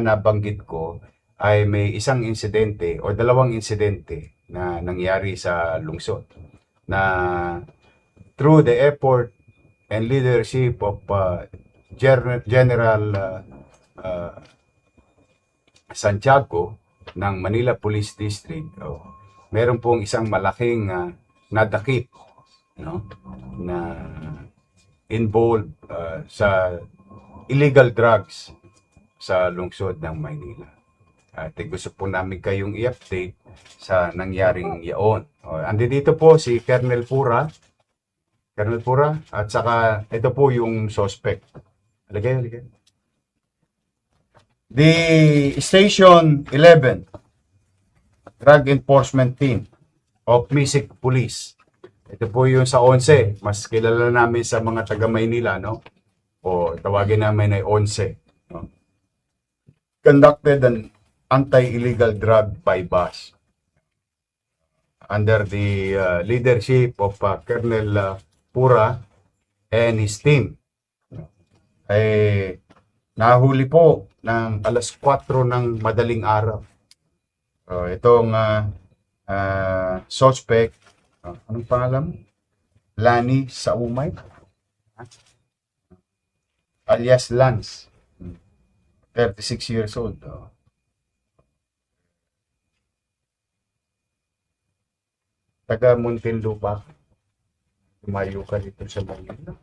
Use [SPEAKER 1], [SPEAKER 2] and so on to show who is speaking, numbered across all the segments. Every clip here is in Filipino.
[SPEAKER 1] nabanggit ko ay may isang insidente o dalawang insidente na nangyari sa lungsod na through the effort and leadership of General uh, Santiago ng Manila Police District, meron pong isang malaking nadakip, no, na involved sa illegal drugs sa lungsod ng Maynila. At gusto po namin kayong i-update sa nangyaring yaon. Andito po si Colonel Pura. Colonel Pura. At saka ito po yung suspect. Aligay. The Station 11 Drug Enforcement Team of MISIC Police. Ito po yung sa 11. Mas kilala namin sa mga taga Maynila, no? O tawagin namin ay 11. No? Conducted an anti-illegal drug bypass under the leadership of Colonel Pura and his team. Nahuli po ng alas 4 ng madaling araw. Itong suspect, anong pangalan? Lani Saumay, alias Lance, 36 years old. Taga Muntinlupa. Tumayo ka dito sa Manila.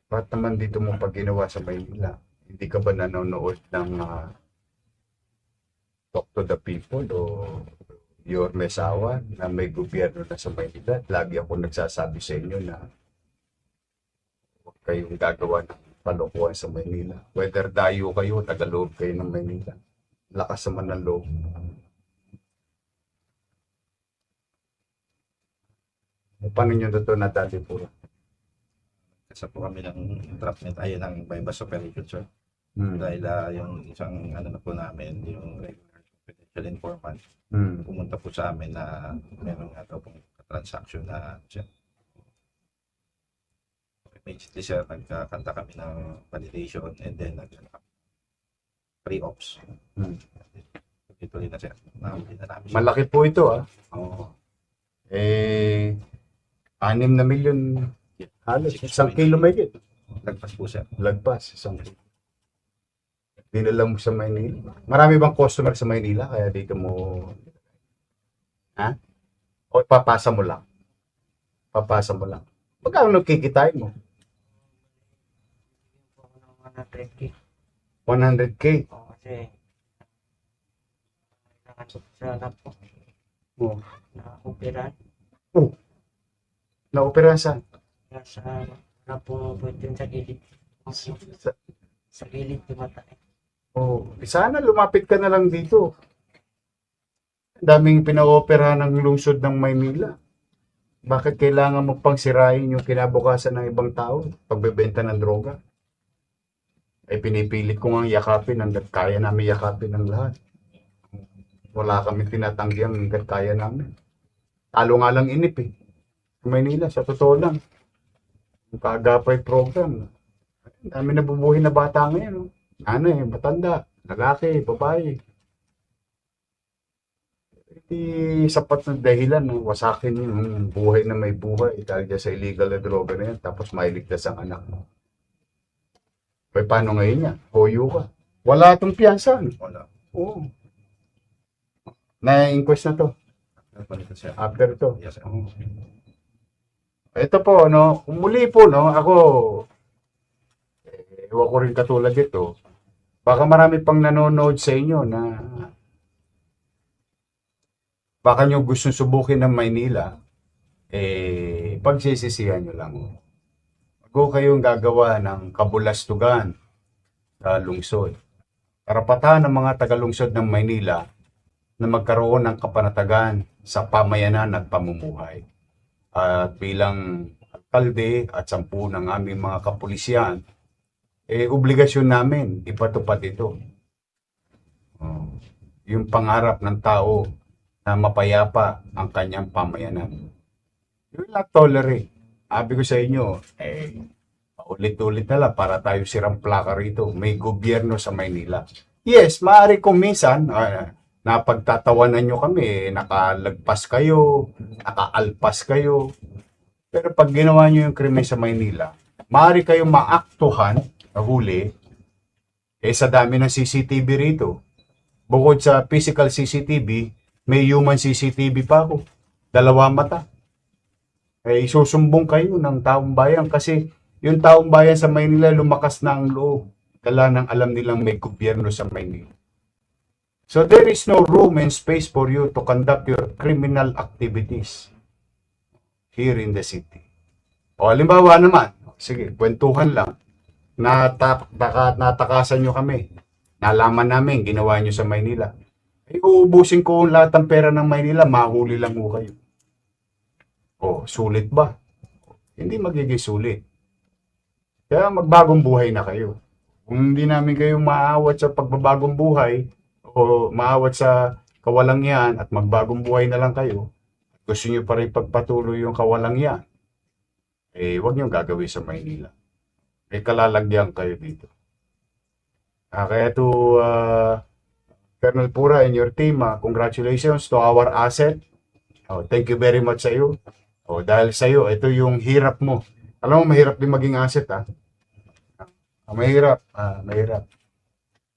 [SPEAKER 1] Ba't naman dito mo pag ginawa sa Maynila? Hindi ka ba nanonood ng Talk to the People o Your Mesawa na may gobyerno na sa Maynila? Lagi ako nagsasabi sa inyo na huwag kayong gagawa ng palokohan sa Maynila. Whether dayo kayo, tagaloob kayo ng Maynila. Lakas naman ng loob. Paano nyo ito nadali po?
[SPEAKER 2] Kasi po kami ng entrapment ay ng bypass operation, sir. Dahil yung isang ano na po namin, yung regular confidential informant, pumunta po sa amin na meron nga daw pong transaction na siya. Immediately, sir, nagkakanta kami ng validation and then pre-ops. Tuloy na, sir. Nahuli na namin siya.
[SPEAKER 1] Malaki po ito, ah.
[SPEAKER 2] Oo.
[SPEAKER 1] 6 na milyon. Halos, 1 kilo may git.
[SPEAKER 2] Lagpas po, sir.
[SPEAKER 1] Lagpas, 1 kilo. Dinala mo sa Maynila. Marami bang customer sa Maynila? Kaya dito mo... Ha? O papasa mo lang? Papasa mo lang. Magkano nagkikitain mo?
[SPEAKER 3] 100K.
[SPEAKER 1] 100K?
[SPEAKER 3] Oo, kasi kailangan sa po
[SPEAKER 1] Oh.
[SPEAKER 3] na-operan.
[SPEAKER 1] Na-opera saan?
[SPEAKER 3] Sa na po pwede sa gilid. Sa gilid tumatay.
[SPEAKER 1] Oh, sana lumapit ka na lang dito. Daming pina-opera ng lungsod ng Maynila. Bakit kailangan mo pang sirain yung kinabukasan ng ibang tao? Pagbebenta ng droga. Pinipilit ko nga yakapin hanggat kaya namin yakapin ng lahat. Wala kami tinatanggihan hanggat kaya namin. Talo nga lang inip eh. Maynila, sa totoo lang. Yung kaagapay program. Dami nabubuhay na bata ngayon. Matanda, lalaki, babae. Hindi sapat na dahilan. Wasakin yung buhay na may buhay dahil sa illegal na droga na yan. Tapos mailigtas ang anak mo. Paano ngayon yan? Hoyo ka. Wala itong piyansan.
[SPEAKER 2] Wala.
[SPEAKER 1] Oo. Na-inquest na to.
[SPEAKER 2] Nagpalitan, sir.
[SPEAKER 1] After to.
[SPEAKER 2] Yes, sir.
[SPEAKER 1] Ito po, no, muli po, no, ako, ewan ko rin katulad ito, baka marami pang nanonood sa inyo na baka nyo gusto subukin ng Maynila, pagsisisihan nyo lang. Bago kayong gagawa ng kabulastugan sa lungsod. Karapatan ng mga tagalungsod ng Maynila na magkaroon ng kapanatagan sa pamayanan at pamumuhay. At bilang alkalde at 10 ng aming mga kapulisyan, obligasyon namin ipatupad ito. Yung pangarap ng tao na mapayapa ang kanyang pamayanan. You will not tolerate. Sabi ko sa inyo, Ulit-ulit na lang para tayo sirang plaka rito. May gobyerno sa Maynila. Yes, maaari kung minsan, napagtatawanan nyo kami, nakalagpas kayo, nakaalpas kayo. Pero pag ginawa nyo yung krimen sa Maynila, maaari kayong maaktuhan, huli, sa dami ng CCTV rito. Bukod sa physical CCTV, may human CCTV pa ako. 2 mata. Isusumbong kayo ng taong bayan kasi yung taong bayan sa Maynila lumakas na ang loob. Dala ng alam nilang may gobyerno sa Maynila. So there is no room and space for you to conduct your criminal activities here in the city. O halimbawa naman, sige, kwentuhan lang. Natakasan nyo kami. Nalaman namin, ginawa nyo sa Maynila. Uubusin ko lahat ng pera ng Maynila, mahuli lang mo kayo. O, sulit ba? Hindi magiging sulit. Kaya magbagong buhay na kayo. Kung hindi namin kayo maawat sa pagbabagong buhay o maawat sa kawalangian at magbagong buhay na lang kayo, gusto nyo pa rin pagpatuloy yung kawalangian, huwag nyo gagawin sa Maynila. Kalalagyan kayo dito. Kaya to Colonel Pura and your team, congratulations to our asset. Thank you very much sa iyo. Dahil sa iyo, ito yung hirap mo. Alam mo, mahirap din maging asset, mahirap.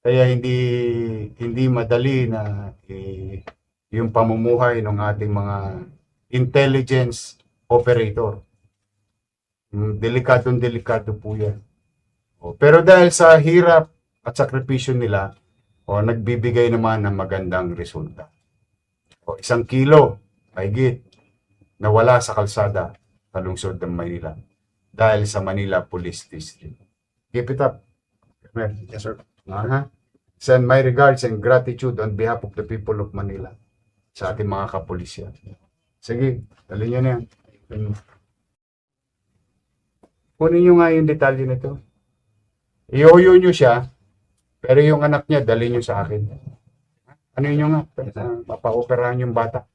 [SPEAKER 1] Kaya hindi madali na yung pamumuhay ng ating mga intelligence operator. Delikado po yan. Pero dahil sa hirap at sakripisyo nila, nagbibigay naman ng magandang resulta. 1 kilo, mahigit, nawala sa kalsada sa lungsod ng Maynila dahil sa Manila Police District. Keep it up.
[SPEAKER 2] Yes, sir.
[SPEAKER 1] Send my regards and gratitude on behalf of the people of Manila sa ating mga kapulisyan. Sige, dali nyo na yan. Kunin nyo nga yung detalye nito. Iyoyo nyo siya, pero yung anak niya, dali nyo sa akin. Ano yun nga? Papaoperahan yung bata.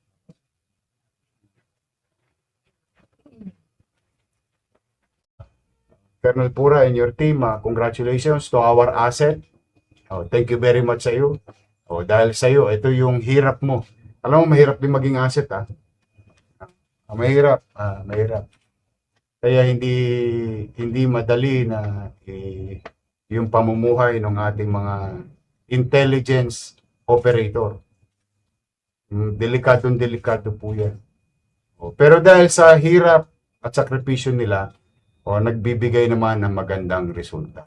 [SPEAKER 1] Colonel Pura and your team, congratulations to our asset. Thank you very much sa iyo. Dahil sa iyo, ito yung hirap mo. Alam mo, mahirap din maging asset, mahirap. Kaya hindi madali na yung pamumuhay ng ating mga intelligence operator. Delikado po yan. Pero dahil sa hirap at sakripisyo nila, nagbibigay naman ng magandang resulta.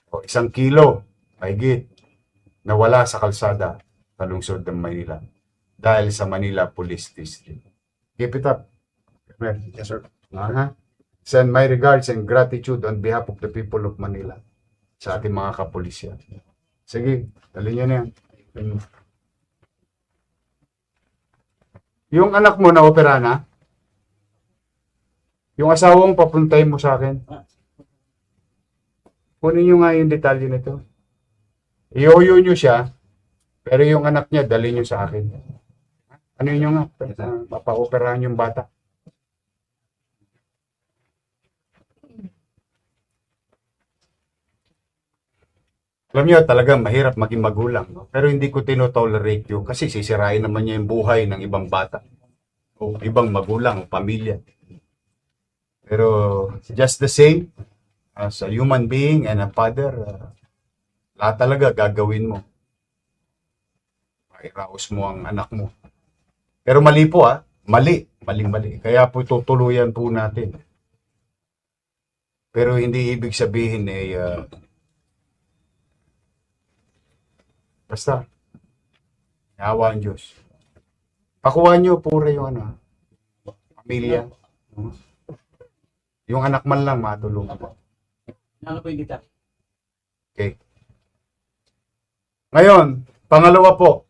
[SPEAKER 1] 1 kilo, mahigit, nawala sa kalsada sa lungsod ng Maynila dahil sa Manila Police District. Keep it up.
[SPEAKER 2] Yes, sir.
[SPEAKER 1] Send my regards and gratitude on behalf of the people of Manila sa ating mga kapulisyan. Sige, dali nyo na yan. Yung anak mo na opera na, yung asawa mo papuntay mo sa akin. Kunin nyo nga yung detalye nito. Iyoyo nyo siya, pero yung anak niya, dali nyo sa akin. Ano yun nga? Papaoperahan yung bata. Alam niyo, talagang mahirap maging magulang. Pero hindi ko tinotolerate yun kasi sisirain naman niya yung buhay ng ibang bata. O ibang magulang o pamilya. Pero just the same, as a human being and a father, lahat talaga gagawin mo. Iraos mo ang anak mo. Pero mali po mali. Kaya po tutuluyan po natin. Pero hindi ibig sabihin basta, yawa ang Diyos. Pakuha nyo pura yung pamilya. Yung anak man lang matulungan mo.
[SPEAKER 3] Ano po yung detalye?
[SPEAKER 1] Okay. Ngayon, pangalawa po,